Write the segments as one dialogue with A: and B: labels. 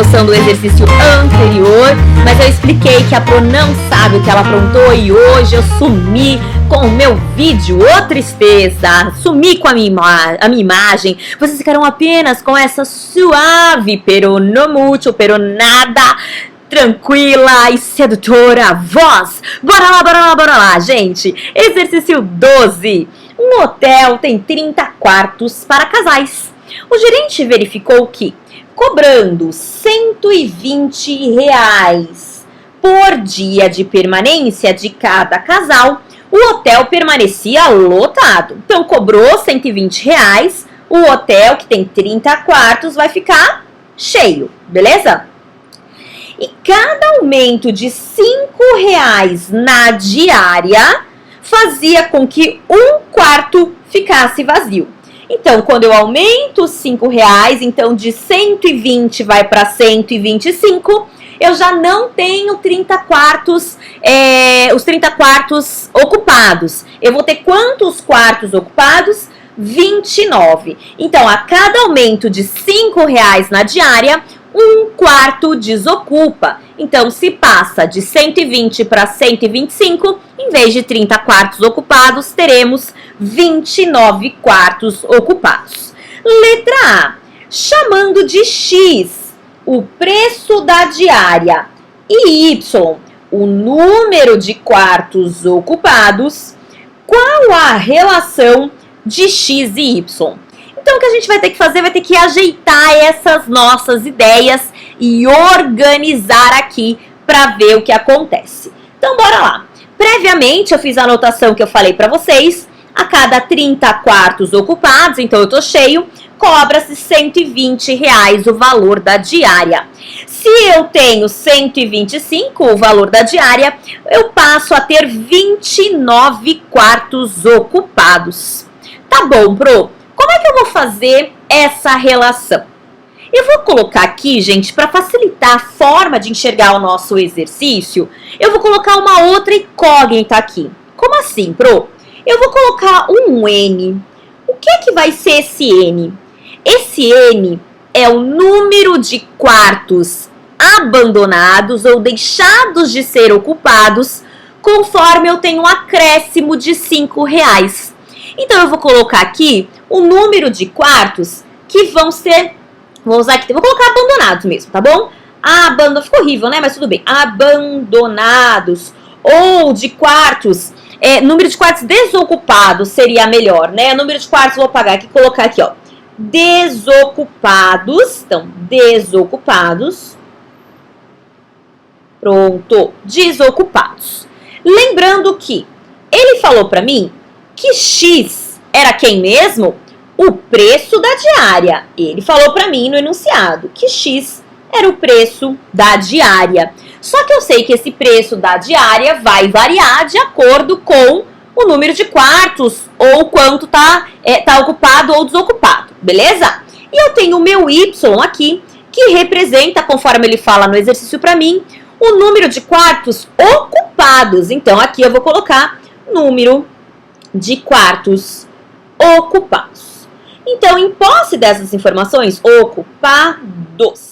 A: resolução do exercício anterior, mas eu expliquei que a Pro não sabe o que ela aprontou e hoje eu sumi com o meu vídeo. Ô tristeza! Sumi com a minha imagem. Vocês ficaram apenas com essa suave, pero no mucho, pero nada tranquila e sedutora voz. Bora lá, bora lá, bora lá, gente. Exercício 12. Um hotel tem 30 quartos para casais. O gerente verificou que, cobrando R$120 por dia de permanência de cada casal, o hotel permanecia lotado. Então, cobrou R$120, o hotel, que tem 30 quartos, vai ficar cheio, beleza? E cada aumento de R$5 na diária fazia com que um quarto ficasse vazio. Então, quando eu aumento os R$5, então de 120 vai para 125, eu já não tenho 30 quartos, os 30 quartos ocupados. Eu vou ter quantos quartos ocupados? 29. Então, a cada aumento de R$5 na diária, um quarto desocupa. Então, se passa de 120 para 125, em vez de 30 quartos ocupados, teremos 29 quartos ocupados. Letra A. Chamando de X o preço da diária e Y o número de quartos ocupados, qual a relação de X e Y? Então, o que a gente vai ter que fazer, vai ter que ajeitar essas nossas ideias e organizar aqui para ver o que acontece. Então, bora lá. Previamente, eu fiz a anotação que eu falei para vocês. A cada 30 quartos ocupados, então eu tô cheio, cobra-se R$120 o valor da diária. Se eu tenho 125, o valor da diária, eu passo a ter 29 quartos ocupados. Tá bom, Pro? Como é que eu vou fazer essa relação? Eu vou colocar aqui, gente, para facilitar a forma de enxergar o nosso exercício, eu vou colocar uma outra incógnita aqui. Como assim, Pro? Eu vou colocar um N. O que é que vai ser esse N? Esse N é o número de quartos abandonados ou deixados de ser ocupados conforme eu tenho um acréscimo de R$5. Então, eu vou colocar aqui o número de quartos que vão ser... Vou usar aqui, vou colocar abandonados mesmo, tá bom? Ficou horrível, né? Mas tudo bem. Abandonados. Ou de quartos... número de quartos desocupados seria melhor, né? Número de quartos, vou apagar aqui, colocar aqui, ó. Desocupados. Então, desocupados. Pronto. Desocupados. Lembrando que ele falou pra mim que X era quem mesmo? O preço da diária. Ele falou pra mim no enunciado que X era o preço da diária. Só que eu sei que esse preço da diária vai variar de acordo com o número de quartos ou quanto tá ocupado ou desocupado, beleza? E eu tenho o meu Y aqui, que representa, conforme ele fala no exercício pra mim, o número de quartos ocupados. Então, aqui eu vou colocar número de quartos ocupados. Então, em posse dessas informações, ocupados.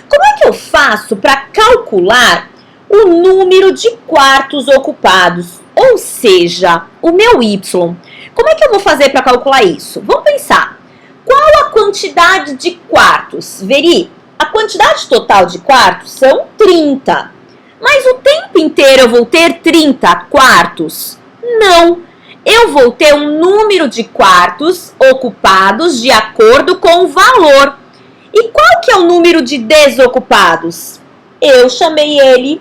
A: Como é que eu faço para calcular o número de quartos ocupados? Ou seja, o meu Y. Como é que eu vou fazer para calcular isso? Vamos pensar. Qual a quantidade de quartos? Veri, a quantidade total de quartos são 30. Mas o tempo inteiro eu vou ter 30 quartos? Não. Eu vou ter um número de quartos ocupados de acordo com o valor. E qual que é o número de desocupados? Eu chamei ele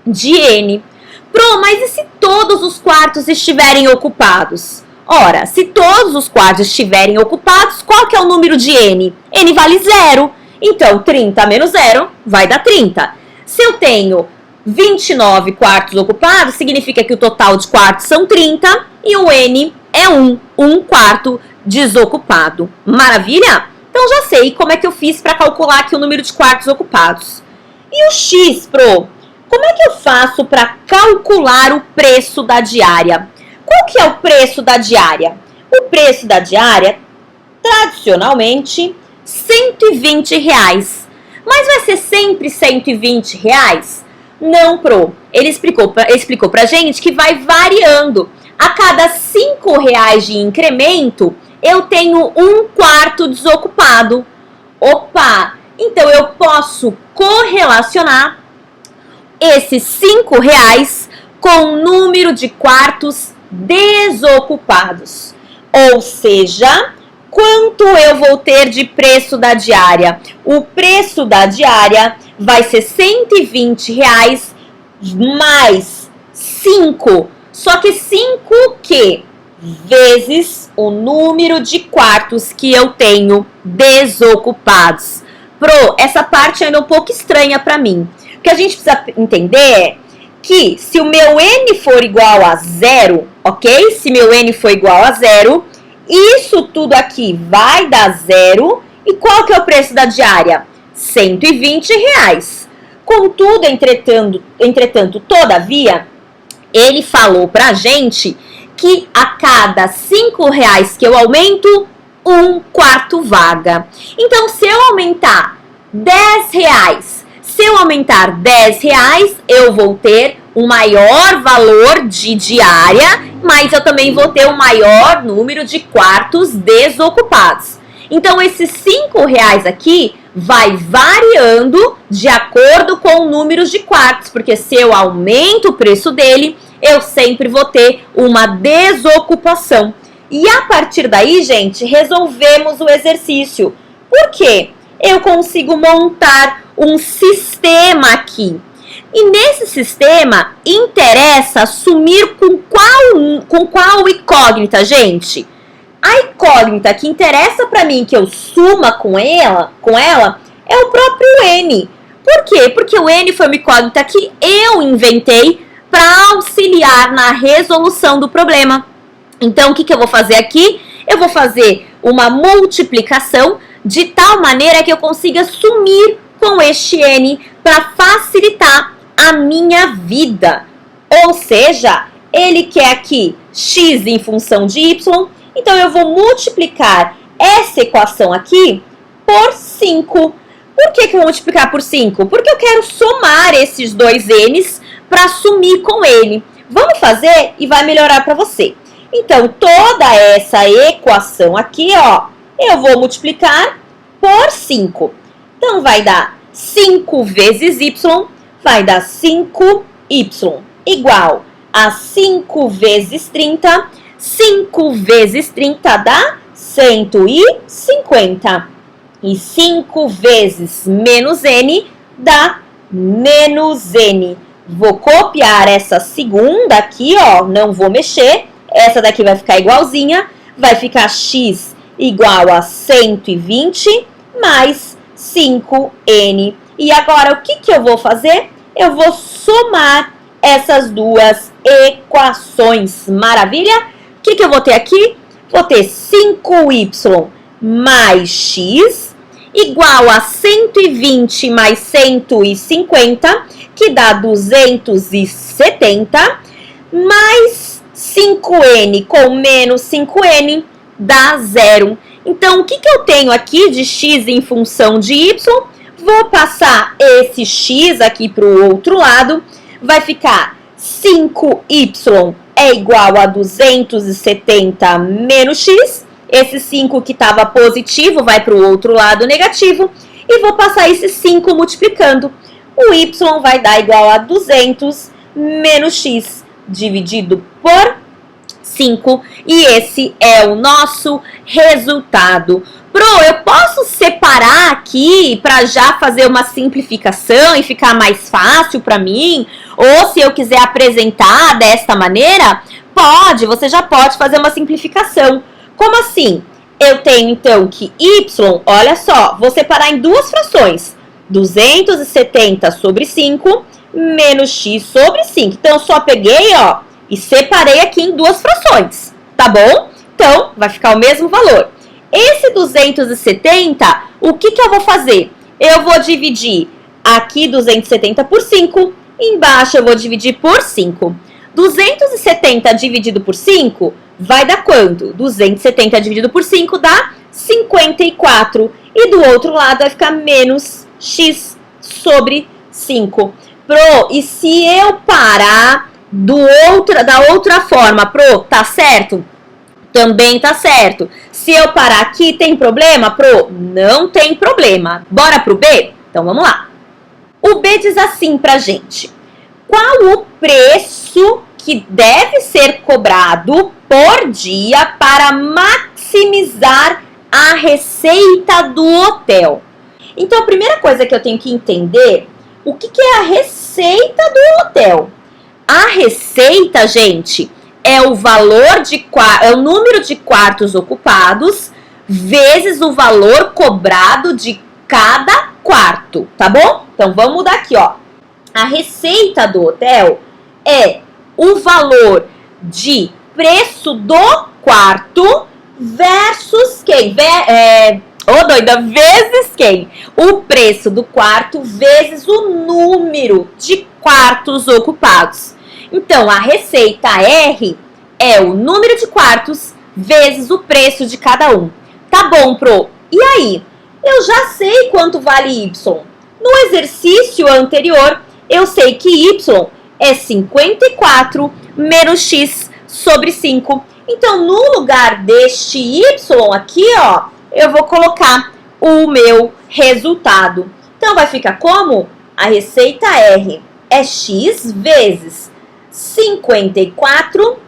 A: de N. Pro, mas e se todos os quartos estiverem ocupados? Ora, se todos os quartos estiverem ocupados, qual que é o número de N? N vale 0. Então, 30 menos 0 vai dar 30. Se eu tenho 29 quartos ocupados, significa que o total de quartos são 30 e o N é 1. Um quarto desocupado. Maravilha? Então, já sei como é que eu fiz para calcular aqui o número de quartos ocupados. E o X, Pro? Como é que eu faço para calcular o preço da diária? Qual que é o preço da diária? O preço da diária, tradicionalmente, R$120. Mas vai ser sempre R$120? Não, Pro. Ele explicou pra gente que vai variando. A cada R$5 de incremento, eu tenho 1/4 desocupado. Opa! Então eu posso correlacionar esses R$5 com o número de quartos desocupados. Ou seja, quanto eu vou ter de preço da diária? O preço da diária vai ser R$120 mais 5. Só que 5 que? Vezes o número de quartos que eu tenho desocupados. Pro, essa parte ainda é um pouco estranha para mim. O que a gente precisa entender é que se o meu N for igual a 0, ok? Se meu N for igual a 0, isso tudo aqui vai dar 0. E qual que é o preço da diária? R$120. Contudo, entretanto, todavia, ele falou pra gente que a cada R$5 que eu aumento, 1/4 vaga. Então, se eu aumentar R$10, eu vou ter um maior valor de diária, mas eu também vou ter um maior número de quartos desocupados. Então, esses R$5 aqui vai variando de acordo com o número de quartos, porque se eu aumento o preço dele, eu sempre vou ter uma desocupação. E a partir daí, gente, resolvemos o exercício. Por quê? Eu consigo montar um sistema aqui. E nesse sistema, interessa sumir com qual incógnita, gente? A incógnita que interessa para mim que eu suma com ela é o próprio N. Por quê? Porque o N foi uma incógnita que eu inventei para auxiliar na resolução do problema. Então, o que eu vou fazer aqui? Eu vou fazer uma multiplicação de tal maneira que eu consiga sumir com este N para facilitar a minha vida. Ou seja, ele quer aqui x em função de y, então eu vou multiplicar essa equação aqui por 5. Por que eu vou multiplicar por 5? Porque eu quero somar esses dois n's para sumir com ele. Vamos fazer e vai melhorar para você. Então, toda essa equação aqui, ó, eu vou multiplicar por 5. Então, vai dar 5 vezes y, vai dar 5y, igual a 5 vezes 30. 5 vezes 30 dá 150. E 5 vezes menos n dá menos n. Vou copiar essa segunda aqui, ó, não vou mexer. Essa daqui vai ficar igualzinha, vai ficar x igual a 120 mais 5n. E agora, o que eu vou fazer? Eu vou somar essas duas equações. Maravilha? O que eu vou ter aqui? Vou ter 5y mais x igual a 120 mais 150, que dá 270, mais 5n com menos 5n dá 0. Então, o que eu tenho aqui de x em função de y? Vou passar esse x aqui para o outro lado. Vai ficar 5y é igual a 270 menos x. Esse 5 que estava positivo vai para o outro lado negativo. E vou passar esse 5 multiplicando. O y vai dar igual a 200 menos x dividido por 5. E esse é o nosso resultado. Pro, eu posso separar aqui para já fazer uma simplificação e ficar mais fácil para mim? Ou se eu quiser apresentar desta maneira, pode, você já pode fazer uma simplificação. Como assim? Eu tenho então que y, olha só, vou separar em duas frações. 270 sobre 5 menos x sobre 5. Então, eu só peguei, ó, e separei aqui em duas frações, tá bom? Então, vai ficar o mesmo valor. Esse 270, o que eu vou fazer? Eu vou dividir aqui 270 por 5, embaixo eu vou dividir por 5. 270 dividido por 5 vai dar quanto? 270 dividido por 5 dá 54. E do outro lado vai ficar menos x sobre 5. Pro, e se eu parar da outra forma, pro, tá certo? Também tá certo. Se eu parar aqui, tem problema? Pro, não tem problema. Bora pro B? Então vamos lá. O B diz assim pra gente: qual o preço que deve ser cobrado por dia para maximizar a receita do hotel? Então, a primeira coisa que eu tenho que entender, o que é a receita do hotel? A receita, gente, é o valor é o número de quartos ocupados vezes o valor cobrado de cada quarto, tá bom? Então, vamos mudar aqui, ó. A receita do hotel é o valor de preço do quarto versus quem? Vezes quem? O preço do quarto vezes o número de quartos ocupados. Então, a receita R é o número de quartos vezes o preço de cada um. Tá bom, Pro? E aí? Eu já sei quanto vale Y. No exercício anterior, eu sei que Y é 54 menos X sobre 5. Então, no lugar deste Y aqui, ó, eu vou colocar o meu resultado. Então, vai ficar como? A receita R é X vezes 54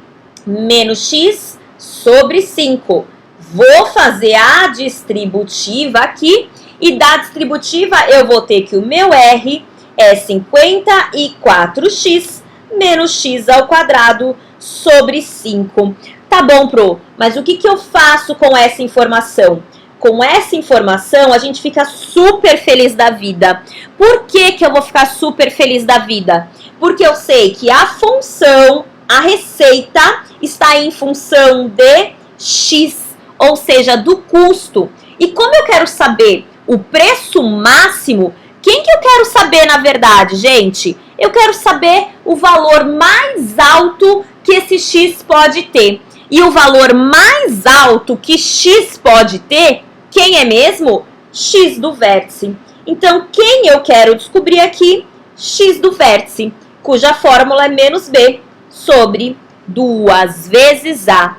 A: menos X sobre 5. Vou fazer a distributiva aqui. E da distributiva, eu vou ter que o meu R é 54x menos x ao quadrado sobre 5. Tá bom, Pro, mas o que eu faço com essa informação? Com essa informação, a gente fica super feliz da vida. Por que eu vou ficar super feliz da vida? Porque eu sei que a função, a receita, está em função de x, ou seja, do custo. E como eu quero saber o preço máximo, quem que eu quero saber na verdade, gente? Eu quero saber o valor mais alto que esse x pode ter. E o valor mais alto que x pode ter, quem é mesmo? X do vértice. Então, quem eu quero descobrir aqui? X do vértice, cuja fórmula é menos b sobre 2 vezes a.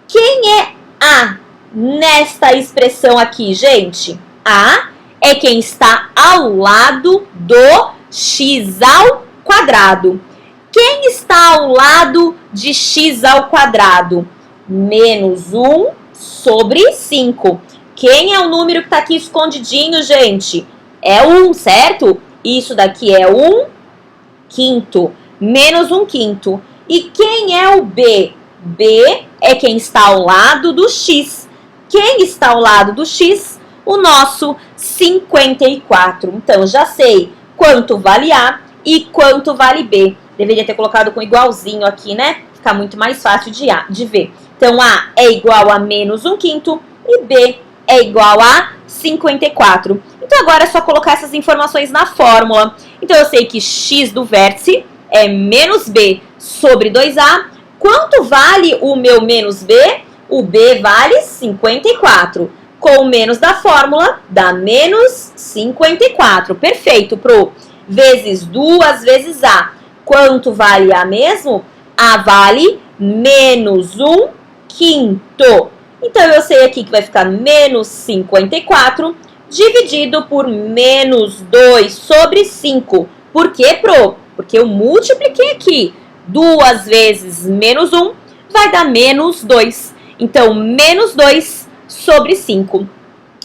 A: Quem é a nesta expressão aqui, gente? A é quem está ao lado do x ao quadrado. Quem está ao lado de x ao quadrado? Menos 1 sobre 5. Quem é o número que está aqui escondidinho, gente? É 1, certo? Isso daqui é 1 quinto. Menos 1 quinto. E quem é o B? B é quem está ao lado do x. Quem está ao lado do x? O nosso 54. Então, já sei quanto vale A e quanto vale B. Deveria ter colocado com igualzinho aqui, né? Fica muito mais fácil de ver. Então, A é igual a menos 1 quinto e B é igual a 54. Então, agora é só colocar essas informações na fórmula. Então, eu sei que x do vértice é menos B sobre 2A. Quanto vale o meu menos B? O B vale 54. Com o menos da fórmula, dá menos 54. Perfeito, Pro. Vezes 2 vezes A. Quanto vale A mesmo? A vale menos 1 quinto. Então, eu sei aqui que vai ficar menos 54 dividido por menos 2 sobre 5. Por quê, Pro? Porque eu multipliquei aqui. 2 vezes menos 1 vai dar menos 2. Então, menos 2 sobre 5.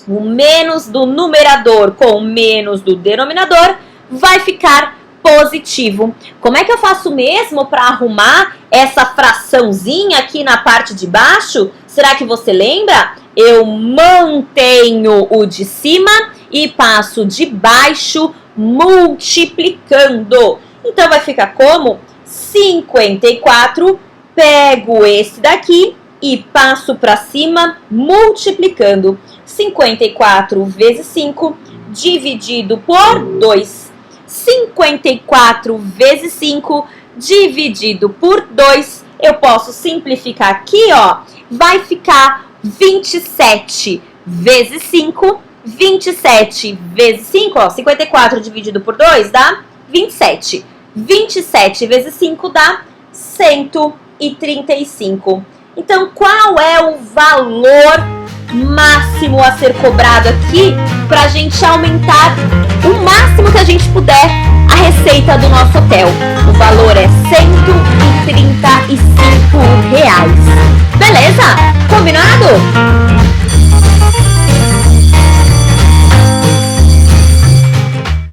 A: O menos do numerador com o menos do denominador vai ficar positivo. Como é que eu faço mesmo para arrumar essa fraçãozinha aqui na parte de baixo? Será que você lembra? Eu mantenho o de cima e passo de baixo multiplicando. Então, vai ficar como? 54, pego esse daqui e passo para cima multiplicando. 54 vezes 5 dividido por 2. 54 vezes 5 dividido por 2. Eu posso simplificar aqui, ó. Vai ficar 27 vezes 5 27 vezes 5, ó, 54 dividido por 2 dá 27. 27 vezes 5 dá 135. Então, qual é o valor máximo a ser cobrado aqui para a gente aumentar o máximo que a gente puder a receita do nosso hotel? O valor é 100